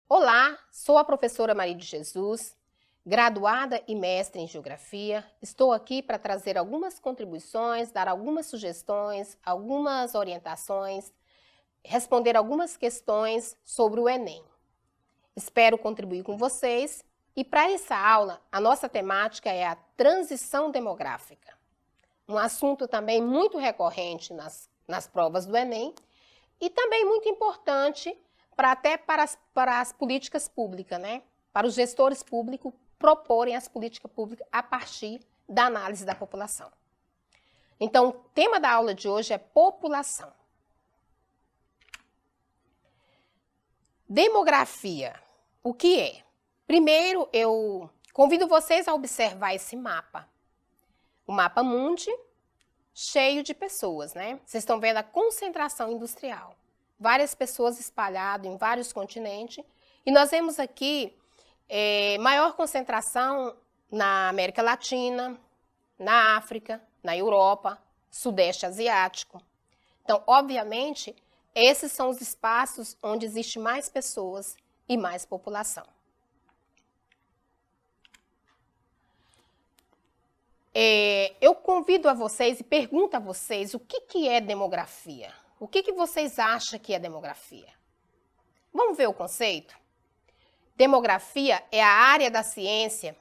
Olá, sou a professora Maria de Jesus, graduada e mestre em Geografia. Estou aqui para trazer algumas contribuições, dar algumas sugestões, algumas orientações, responder algumas questões sobre o Enem. Espero contribuir com vocês e para essa aula, a nossa temática é a transição demográfica. Um assunto também muito recorrente nas provas do Enem e também muito importante para as políticas públicas, né? Para os gestores públicos proporem as políticas públicas a partir da análise da população. Então, o tema da aula de hoje é população. Demografia, o que é? Primeiro, eu convido vocês a observar esse mapa. O mapa mundi, cheio de pessoas, né? Vocês estão vendo a concentração industrial. Várias pessoas espalhadas em vários continentes. E nós vemos aqui maior concentração na América Latina, na África, na Europa, Sudeste Asiático. Então, obviamente, esses são os espaços onde existe mais pessoas e mais população. Eu convido a vocês e pergunto a vocês o que é demografia? O que vocês acham que é demografia? Vamos ver o conceito? Demografia é a área da ciência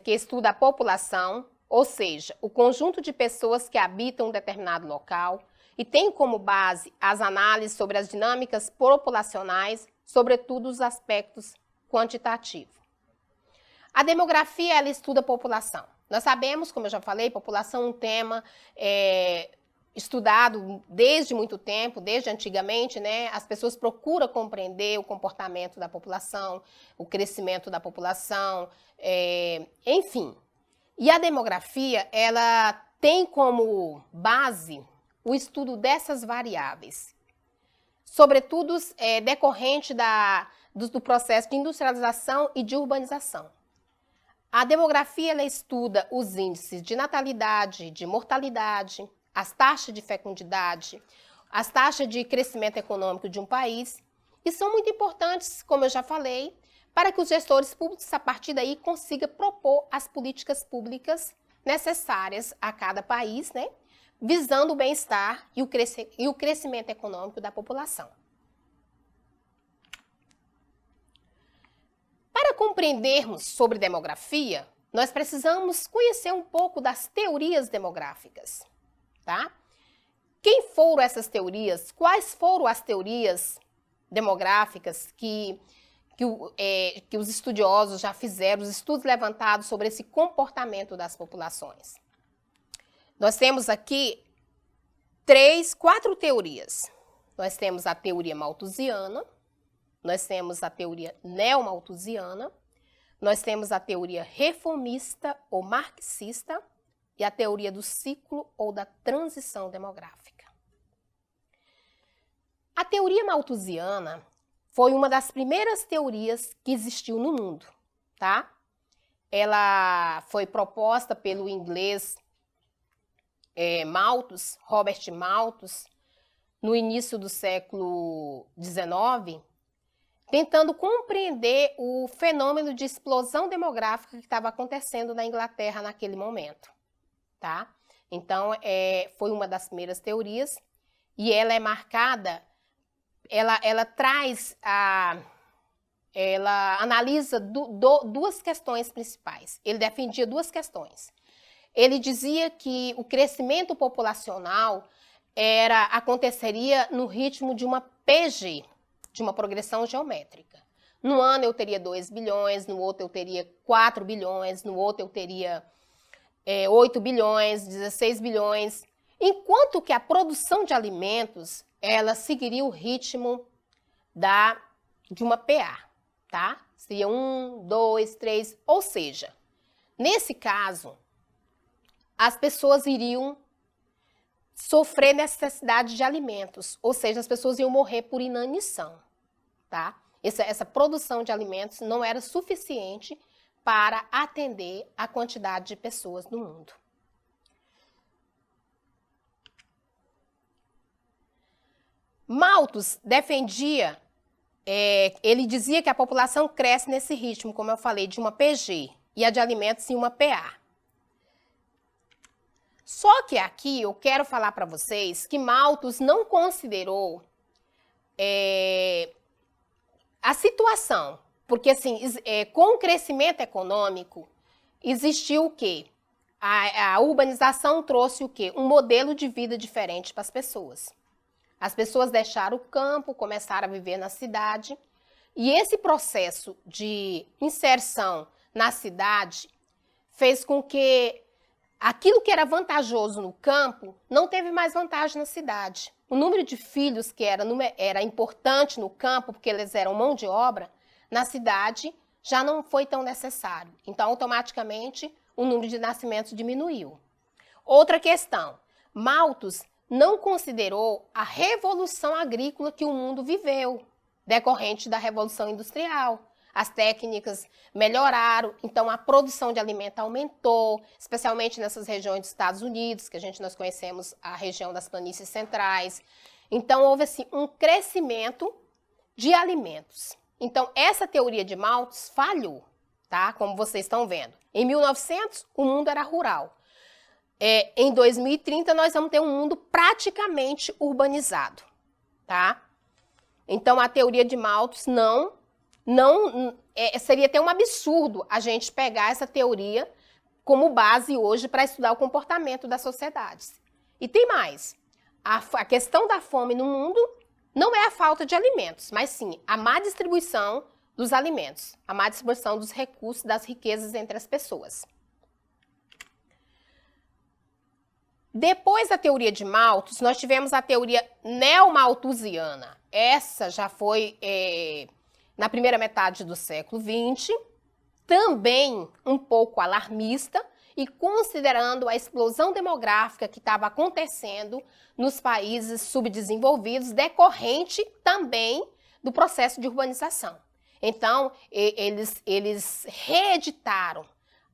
que estuda a população, ou seja, o conjunto de pessoas que habitam um determinado local e tem como base as análises sobre as dinâmicas populacionais, sobretudo os aspectos quantitativos. A demografia, ela estuda a população. Nós sabemos, como eu já falei, população é um tema estudado desde muito tempo, desde antigamente, né? As pessoas procuram compreender o comportamento da população, o crescimento da população, enfim. E a demografia, ela tem como base o estudo dessas variáveis, sobretudo decorrente do processo de industrialização e de urbanização. A demografia, ela estuda os índices de natalidade, de mortalidade, as taxas de fecundidade, as taxas de crescimento econômico de um país, e são muito importantes, como eu já falei, para que os gestores públicos, a partir daí, consigam propor as políticas públicas necessárias a cada país, né, visando o bem-estar e o crescimento econômico da população. Para compreendermos sobre demografia, nós precisamos conhecer um pouco das teorias demográficas, tá? Quem foram essas teorias? Quais foram as teorias demográficas que os estudiosos já fizeram, os estudos levantados sobre esse comportamento das populações? Nós temos aqui quatro teorias. Nós temos a teoria malthusiana, nós temos a teoria neomalthusiana, nós temos a teoria reformista ou marxista e a teoria do ciclo ou da transição demográfica. A teoria malthusiana foi uma das primeiras teorias que existiu no mundo, tá? Ela foi proposta pelo inglês Malthus, Robert Malthus, no início do século XIX, tentando compreender o fenômeno de explosão demográfica que estava acontecendo na Inglaterra naquele momento, tá? Então, foi uma das primeiras teorias e ela é marcada, ela analisa duas questões principais. Ele defendia duas questões. Ele dizia que o crescimento populacional aconteceria no ritmo de uma PG, de uma progressão geométrica. No ano eu teria 2 bilhões, no outro eu teria 4 bilhões, no outro eu teria 8 bilhões, 16 bilhões, enquanto que a produção de alimentos, ela seguiria o ritmo de uma PA, tá? Seria 1, 2, 3, ou seja, nesse caso, as pessoas iriam sofrer necessidade de alimentos, ou seja, as pessoas iam morrer por inanição, tá? Essa produção de alimentos não era suficiente para atender a quantidade de pessoas no mundo. Malthus defendia, ele dizia que a população cresce nesse ritmo, como eu falei, de uma PG, e a de alimentos em uma PA. Só que aqui eu quero falar para vocês que Malthus não considerou a situação, porque assim, com o crescimento econômico, existiu o quê? A urbanização trouxe o quê? Um modelo de vida diferente para as pessoas. As pessoas deixaram o campo, começaram a viver na cidade, e esse processo de inserção na cidade fez com que aquilo que era vantajoso no campo não teve mais vantagem na cidade. O número de filhos que era importante no campo, porque eles eram mão de obra, na cidade já não foi tão necessário. Então, automaticamente, o número de nascimentos diminuiu. Outra questão, Malthus não considerou a revolução agrícola que o mundo viveu, decorrente da Revolução Industrial. As técnicas melhoraram, então a produção de alimento aumentou, especialmente nessas regiões dos Estados Unidos, que nós conhecemos a região das planícies centrais. Então houve assim um crescimento de alimentos. Então essa teoria de Malthus falhou, tá? Como vocês estão vendo. Em 1900 o mundo era rural. Em 2030 nós vamos ter um mundo praticamente urbanizado, tá? Então a teoria de Malthus seria até um absurdo a gente pegar essa teoria como base hoje para estudar o comportamento das sociedades. E tem mais, a questão da fome no mundo não é a falta de alimentos, mas sim a má distribuição dos alimentos, a má distribuição dos recursos, das riquezas entre as pessoas. Depois da teoria de Malthus, nós tivemos a teoria neomalthusiana. Essa já foi na primeira metade do século XX, também um pouco alarmista e considerando a explosão demográfica que estava acontecendo nos países subdesenvolvidos, decorrente também do processo de urbanização. Então, eles reeditaram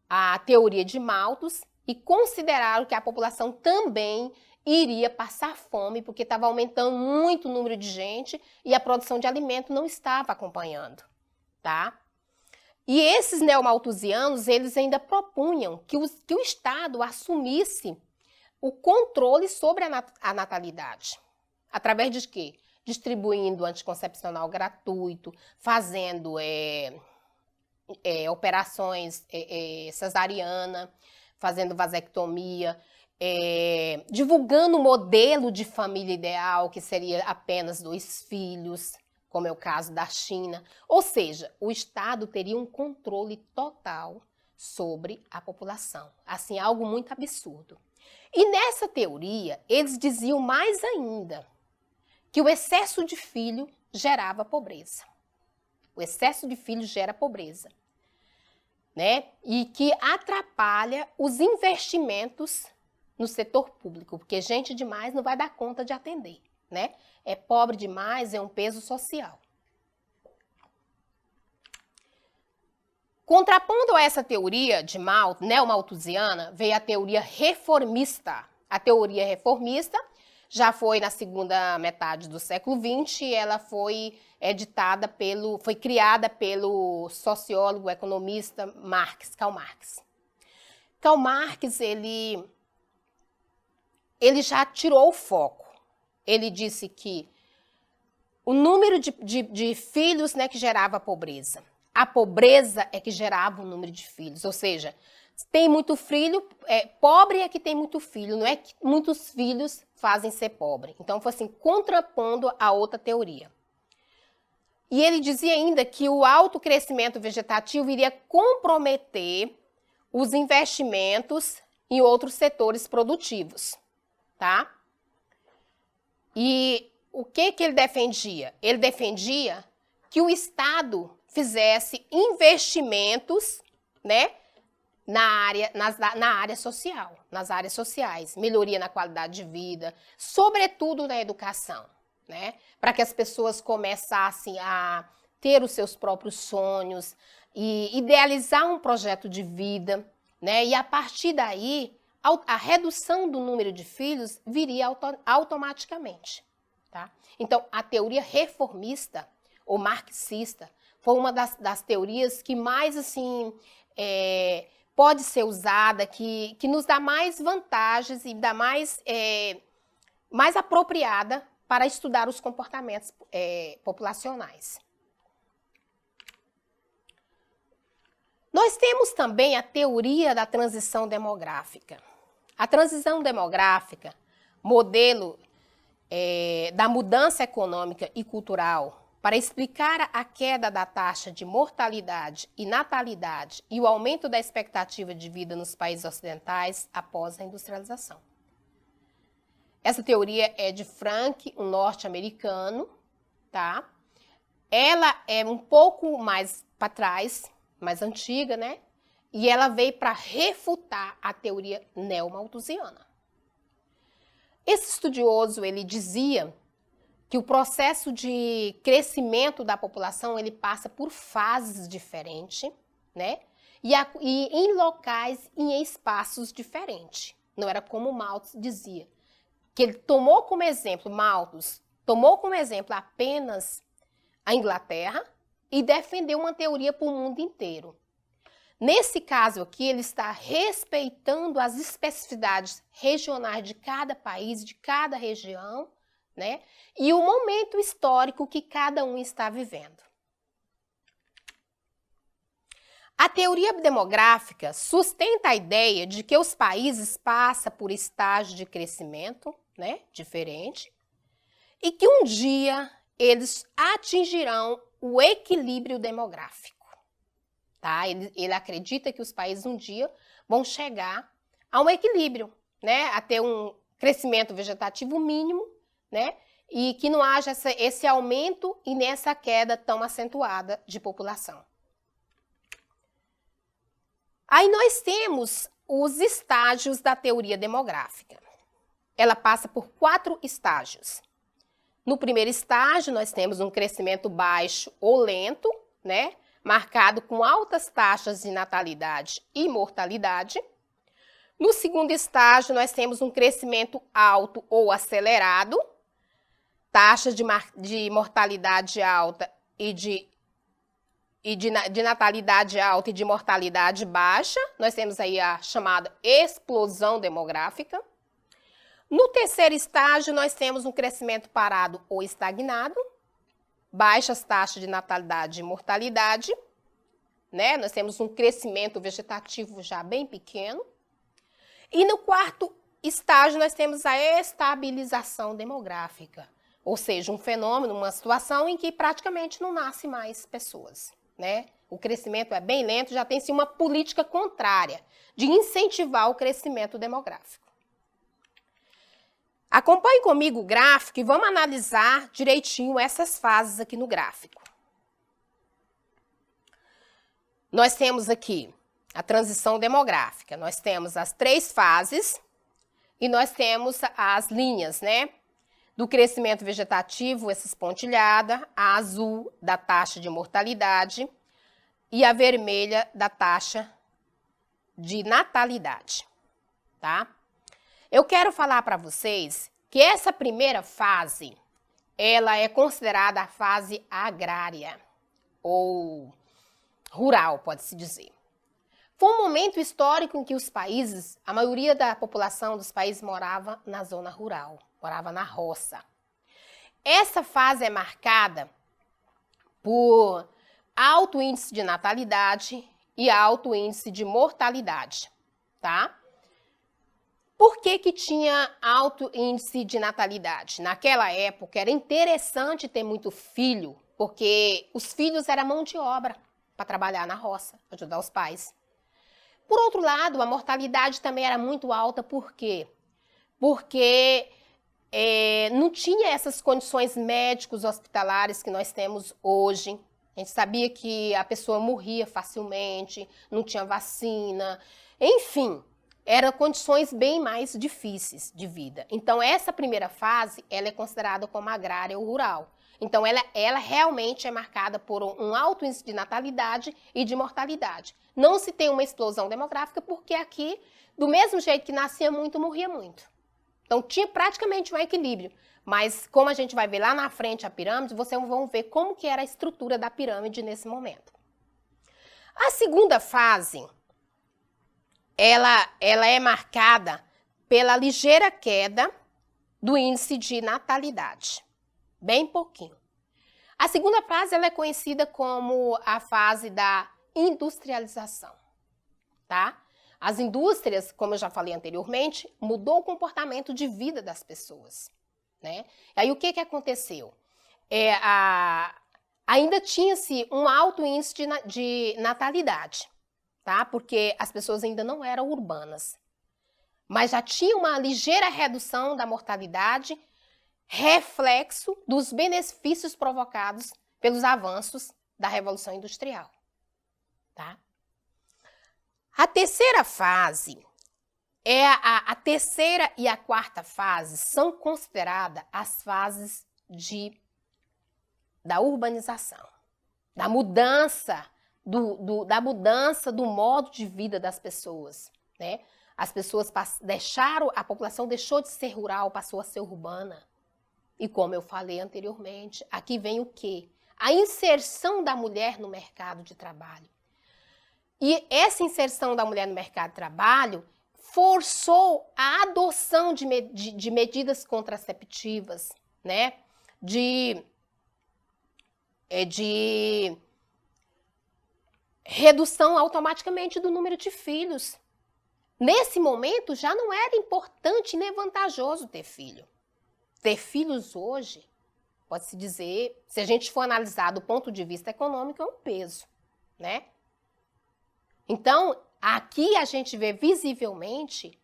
a teoria de Malthus e consideraram que a população também iria passar fome, porque estava aumentando muito o número de gente e a produção de alimento não estava acompanhando, tá? E esses neomalthusianos, eles ainda propunham que o Estado assumisse o controle sobre a natalidade. Através de quê? Distribuindo anticoncepcional gratuito, fazendo operações cesariana, fazendo vasectomia, divulgando o modelo de família ideal, que seria apenas 2 filhos, como é o caso da China. Ou seja, o Estado teria um controle total sobre a população. Assim, algo muito absurdo. E nessa teoria, eles diziam mais ainda que o excesso de filho gerava pobreza. O excesso de filho gera pobreza, né? E que atrapalha os investimentos no setor público, porque gente demais não vai dar conta de atender, né? É pobre demais, é um peso social. Contrapondo a essa teoria de neomalthusiana, veio a teoria reformista. A teoria reformista já foi na segunda metade do século XX, ela foi criada pelo sociólogo, economista Karl Marx. Karl Marx, ele já tirou o foco. Ele disse que o número de filhos, né, que gerava pobreza. A pobreza é que gerava o número de filhos, ou seja, tem muito filho, pobre é que tem muito filho, não é que muitos filhos fazem ser pobre. Então, foi assim, contrapondo a outra teoria. E ele dizia ainda que o alto crescimento vegetativo iria comprometer os investimentos em outros setores produtivos, tá? E o que ele defendia? Ele defendia que o Estado fizesse investimentos, né, na área social, nas áreas sociais, melhoria na qualidade de vida, sobretudo na educação, né, para que as pessoas começassem a ter os seus próprios sonhos e idealizar um projeto de vida, né, e a partir daí a redução do número de filhos viria automaticamente, Tá? Então, a teoria reformista ou marxista foi uma das teorias que mais, assim, pode ser usada, que nos dá mais vantagens e dá mais apropriada para estudar os comportamentos populacionais. Nós temos também a teoria da transição demográfica. A transição demográfica, modelo da mudança econômica e cultural, para explicar a queda da taxa de mortalidade e natalidade e o aumento da expectativa de vida nos países ocidentais após a industrialização. Essa teoria é de Frank, um norte-americano, tá? Ela é um pouco mais para trás, mais antiga, né? E ela veio para refutar a teoria neomalthusiana. Esse estudioso, ele dizia que o processo de crescimento da população, ele passa por fases diferentes, né? E em locais e em espaços diferentes. Não era como Malthus dizia, que ele tomou como exemplo, Malthus tomou como exemplo apenas a Inglaterra e defendeu uma teoria para o mundo inteiro. Nesse caso aqui, ele está respeitando as especificidades regionais de cada país, de cada região, né? E o momento histórico que cada um está vivendo. A teoria demográfica sustenta a ideia de que os países passam por estágios de crescimento, né, diferente, e que um dia eles atingirão o equilíbrio demográfico. Tá? Ele acredita que os países um dia vão chegar a um equilíbrio, né, a ter um crescimento vegetativo mínimo, né, e que não haja esse aumento e nessa queda tão acentuada de população. Aí nós temos os estágios da teoria demográfica. Ela passa por 4 estágios. No primeiro estágio, nós temos um crescimento baixo ou lento, né, marcado com altas taxas de natalidade e mortalidade. No segundo estágio, nós temos um crescimento alto ou acelerado, taxa de mortalidade alta e de natalidade alta e de mortalidade baixa. Nós temos aí a chamada explosão demográfica. No terceiro estágio, nós temos um crescimento parado ou estagnado, baixas taxas de natalidade e mortalidade, né? Nós temos um crescimento vegetativo já bem pequeno. E no quarto estágio, nós temos a estabilização demográfica, ou seja, um fenômeno, uma situação em que praticamente não nasce mais pessoas, né? O crescimento é bem lento, já tem-se uma política contrária de incentivar o crescimento demográfico. Acompanhe comigo o gráfico e vamos analisar direitinho essas fases aqui no gráfico. Nós temos aqui a transição demográfica, nós temos as 3 fases e nós temos as linhas, né? Do crescimento vegetativo, essa espontilhada, a azul da taxa de mortalidade e a vermelha da taxa de natalidade, tá? Eu quero falar para vocês que essa primeira fase, ela é considerada a fase agrária ou rural, pode-se dizer. Foi um momento histórico em que os países, a maioria da população dos países morava na zona rural, morava na roça. Essa fase é marcada por alto índice de natalidade e alto índice de mortalidade, tá? Por que que tinha alto índice de natalidade? Naquela época era interessante ter muito filho, porque os filhos eram mão de obra para trabalhar na roça, ajudar os pais. Por outro lado, a mortalidade também era muito alta, por quê? Porque não tinha essas condições médicos hospitalares que nós temos hoje. A gente sabia que a pessoa morria facilmente, não tinha vacina, enfim, eram condições bem mais difíceis de vida. Então, essa primeira fase, ela é considerada como agrária ou rural. Então, ela realmente é marcada por um alto índice de natalidade e de mortalidade. Não se tem uma explosão demográfica porque aqui, do mesmo jeito que nascia muito, morria muito. Então, tinha praticamente um equilíbrio. Mas, como a gente vai ver lá na frente a pirâmide, vocês vão ver como que era a estrutura da pirâmide nesse momento. A segunda fase, ela é marcada pela ligeira queda do índice de natalidade. Bem pouquinho. A segunda fase, ela é conhecida como a fase da industrialização, tá? As indústrias, como eu já falei anteriormente, mudou o comportamento de vida das pessoas, né? Aí o que aconteceu? Ainda tinha-se um alto índice de natalidade, tá? Porque as pessoas ainda não eram urbanas. Mas já tinha uma ligeira redução da mortalidade, reflexo dos benefícios provocados pelos avanços da Revolução Industrial, tá? A terceira fase, a terceira e a quarta fase são consideradas as fases da urbanização, da mudança do modo de vida das pessoas, né? As pessoas a população deixou de ser rural, passou a ser urbana. E como eu falei anteriormente, aqui vem o quê? A inserção da mulher no mercado de trabalho. E essa inserção da mulher no mercado de trabalho forçou a adoção de medidas contraceptivas, né? De redução automaticamente do número de filhos. Nesse momento, já não era importante nem vantajoso ter filho. Ter filhos hoje, pode-se dizer, se a gente for analisar do ponto de vista econômico, é um peso, né? Então, aqui a gente vê visivelmente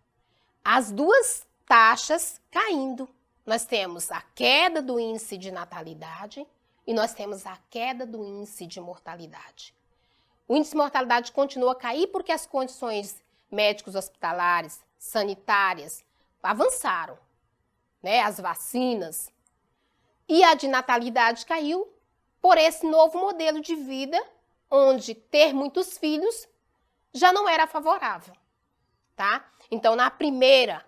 as duas taxas caindo. Nós temos a queda do índice de natalidade e nós temos a queda do índice de mortalidade. O índice de mortalidade continua a cair porque as condições médicos hospitalares, sanitárias, avançaram, né? As vacinas. E a de natalidade caiu por esse novo modelo de vida, onde ter muitos filhos já não era favorável, tá? Então, na primeira,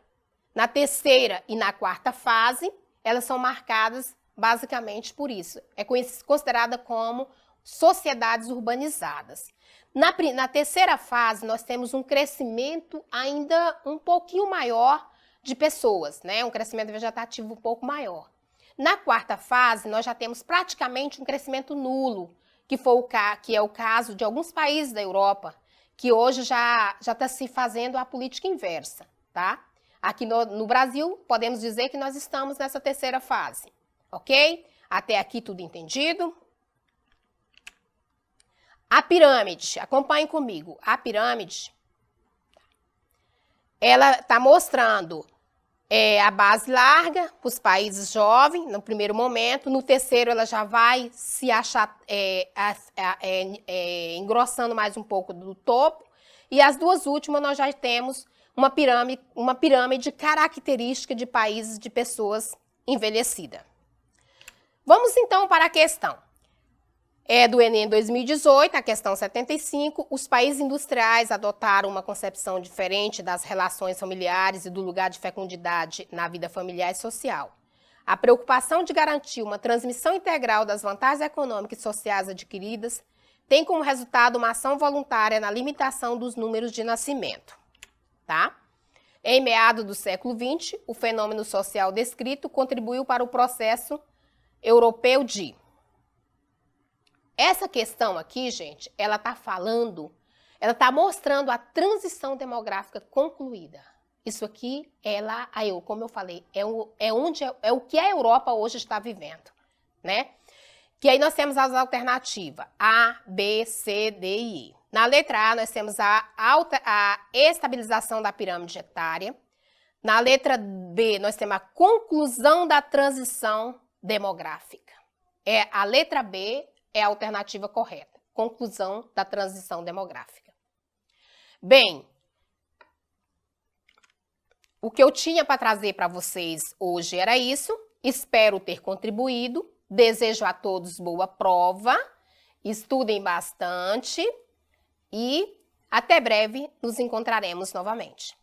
na terceira e na quarta fase, elas são marcadas basicamente por isso. É considerada como sociedades urbanizadas. Na terceira fase, nós temos um crescimento ainda um pouquinho maior de pessoas, né? Um crescimento vegetativo um pouco maior. Na quarta fase, nós já temos praticamente um crescimento nulo, que é o caso de alguns países da Europa, que hoje já está se fazendo a política inversa, tá? Aqui no Brasil, podemos dizer que nós estamos nessa terceira fase, ok? Até aqui tudo entendido? A pirâmide, acompanhem comigo, a pirâmide, ela está mostrando a base larga para os países jovens, no primeiro momento. No terceiro, ela já vai se achar, engrossando mais um pouco do topo. E as duas últimas, nós já temos uma pirâmide característica de países de pessoas envelhecidas. Vamos, então, para a questão. Do Enem 2018, a questão 75, os países industriais adotaram uma concepção diferente das relações familiares e do lugar de fecundidade na vida familiar e social. A preocupação de garantir uma transmissão integral das vantagens econômicas e sociais adquiridas tem como resultado uma ação voluntária na limitação dos números de nascimento, tá? Em meados do século XX, o fenômeno social descrito contribuiu para o processo europeu de... Essa questão aqui, gente, ela está mostrando a transição demográfica concluída. Isso aqui como eu falei, é o que a Europa hoje está vivendo, né? Que aí nós temos as alternativas A, B, C, D e E. Na letra A, nós temos a estabilização da pirâmide etária. Na letra B, nós temos a conclusão da transição demográfica. A letra B é a alternativa correta. Conclusão da transição demográfica. Bem, o que eu tinha para trazer para vocês hoje era isso. Espero ter contribuído. Desejo a todos boa prova. Estudem bastante. E até breve nos encontraremos novamente.